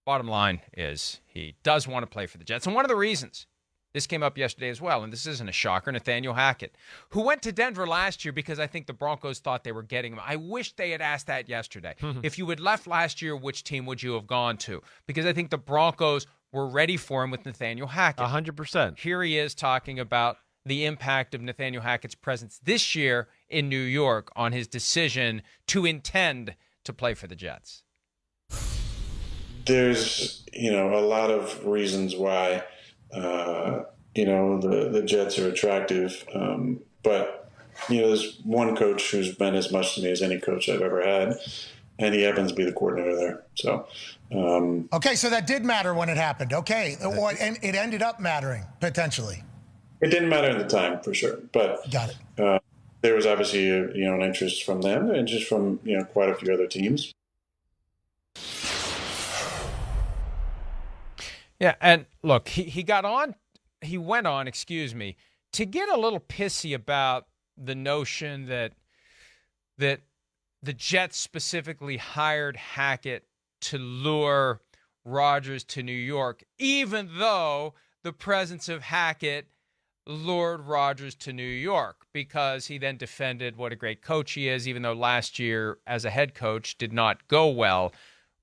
Bottom line is he does want to play for the Jets. And one of the reasons, this came up yesterday as well, and this isn't a shocker, Nathaniel Hackett, who went to Denver last year because I think the Broncos thought they were getting him. I wish they had asked that yesterday. If you had left last year, which team would you have gone to? Because I think the Broncos were ready for him with Nathaniel Hackett. 100%. Here he is talking about the impact of Nathaniel Hackett's presence this year in New York on his decision to intend to play for the Jets. There's, a lot of reasons why, the Jets are attractive. But, there's one coach who's been as much to me as any coach I've ever had, and he happens to be the coordinator there. So, okay, so that did matter when it happened. Okay, and it ended up mattering, potentially. It didn't matter at the time, for sure. But got it. There was obviously, an interest from them and just from, quite a few other teams. Yeah, and look, he went on, to get a little pissy about the notion that the Jets specifically hired Hackett to lure Rodgers to New York, even though the presence of Hackett lured Rodgers to New York, because he then defended what a great coach he is, even though last year as a head coach did not go well.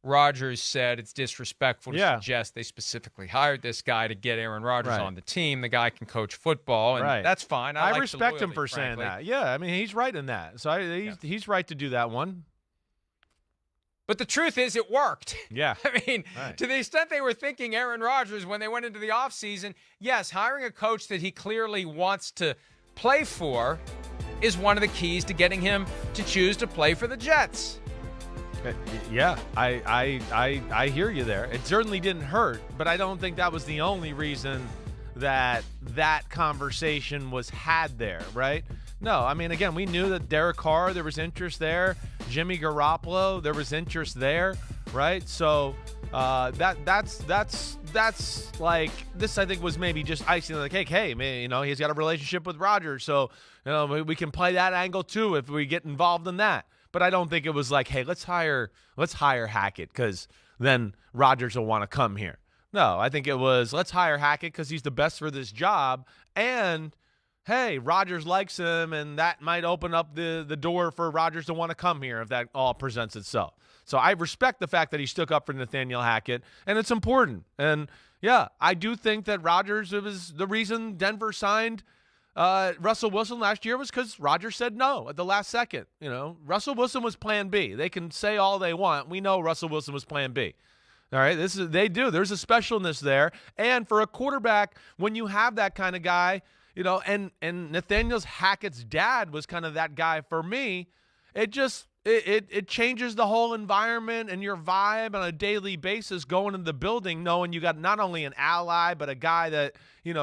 Rodgers said it's disrespectful to suggest they specifically hired this guy to get Aaron Rodgers on the team. The guy can coach football, and that's fine. I like respect the loyalty, him for frankly. saying that. Yeah, I mean, he's right in that. So he's right to do that one. But the truth is it worked. Yeah. I mean, to the extent they were thinking Aaron Rodgers when they went into the offseason, yes, hiring a coach that he clearly wants to play for is one of the keys to getting him to choose to play for the Jets. Yeah, I hear you there. It certainly didn't hurt, but I don't think that was the only reason that conversation was had there, right? No, I mean, again, we knew that Derek Carr, there was interest there. Jimmy Garoppolo, there was interest there, right? So that's like, this I think was maybe just icing on the cake. Hey, man, he's got a relationship with Rodgers, so we can play that angle too if we get involved in that. But I don't think it was like, hey, let's hire Hackett because then Rodgers will want to come here. No, I think it was, let's hire Hackett because he's the best for this job, and hey, Rodgers likes him, and that might open up the door for Rodgers to want to come here if that all presents itself. So I respect the fact that he stuck up for Nathaniel Hackett, and it's important. And yeah, I do think that Rodgers, it was the reason Denver signed Russell Wilson last year was because Rodgers said no at the last second. Russell Wilson was plan B. They can say all they want. We know Russell Wilson was plan B. All right, they do. There's a specialness there. And for a quarterback, when you have that kind of guy, and Nathaniel Hackett's dad was kind of that guy for me, it changes the whole environment and your vibe on a daily basis going into the building, knowing you got not only an ally, but a guy that,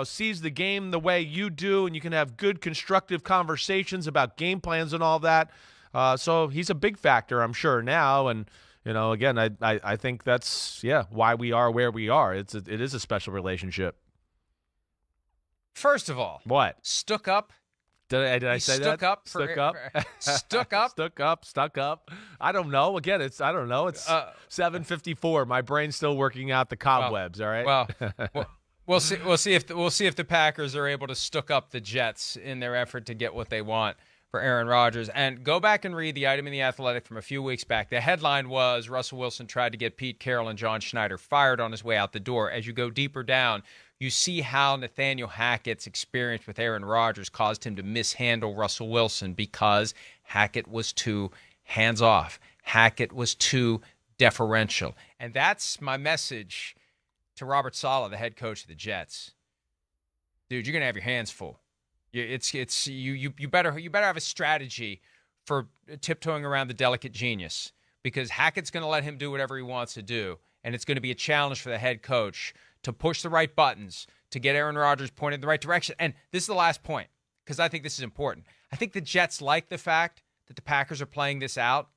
sees the game the way you do, and you can have good, constructive conversations about game plans and all that. So he's a big factor, I'm sure, now. And, again, I think that's, why we are where we are. It is a special relationship. First of all, what? Stuck up. Did I say stuck that? Up stuck up. Stuck up. Stuck up. I don't know. Again, It's 7:54. My brain's still working out the cobwebs. All right. Well, we'll see. We'll see if the Packers are able to stuck up the Jets in their effort to get what they want for Aaron Rodgers. And go back and read the item in The Athletic from a few weeks back. The headline was Russell Wilson tried to get Pete Carroll and John Schneider fired on his way out the door. As you go deeper down, you see how Nathaniel Hackett's experience with Aaron Rodgers caused him to mishandle Russell Wilson because Hackett was too hands-off. Hackett was too deferential. And that's my message to Robert Saleh, the head coach of the Jets. Dude, you're going to have your hands full. You better have a strategy for tiptoeing around the delicate genius, because Hackett's going to let him do whatever he wants to do, and it's going to be a challenge for the head coach to push the right buttons to get Aaron Rodgers pointed in the right direction. And this is the last point, because I think this is important. I think the Jets like the fact that the Packers are playing this out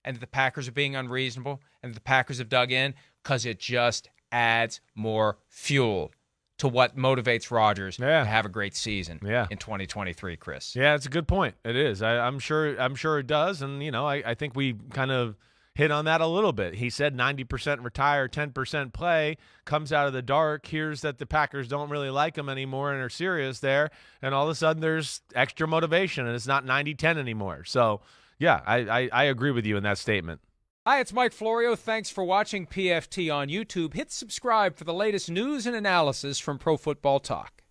and that the Packers are being unreasonable and that the Packers have dug in, because it just adds more fuel to what motivates Rodgers to have a great season in 2023, Chris. Yeah, it's a good point. It is. I'm sure it does. And, I think we kind of hit on that a little bit. He said 90% retire, 10% play, comes out of the dark, hears that the Packers don't really like him anymore and are serious there, and all of a sudden there's extra motivation, and it's not 90-10 anymore. So, yeah, I agree with you in that statement. Hi, it's Mike Florio. Thanks for watching PFT on YouTube. Hit subscribe for the latest news and analysis from Pro Football Talk.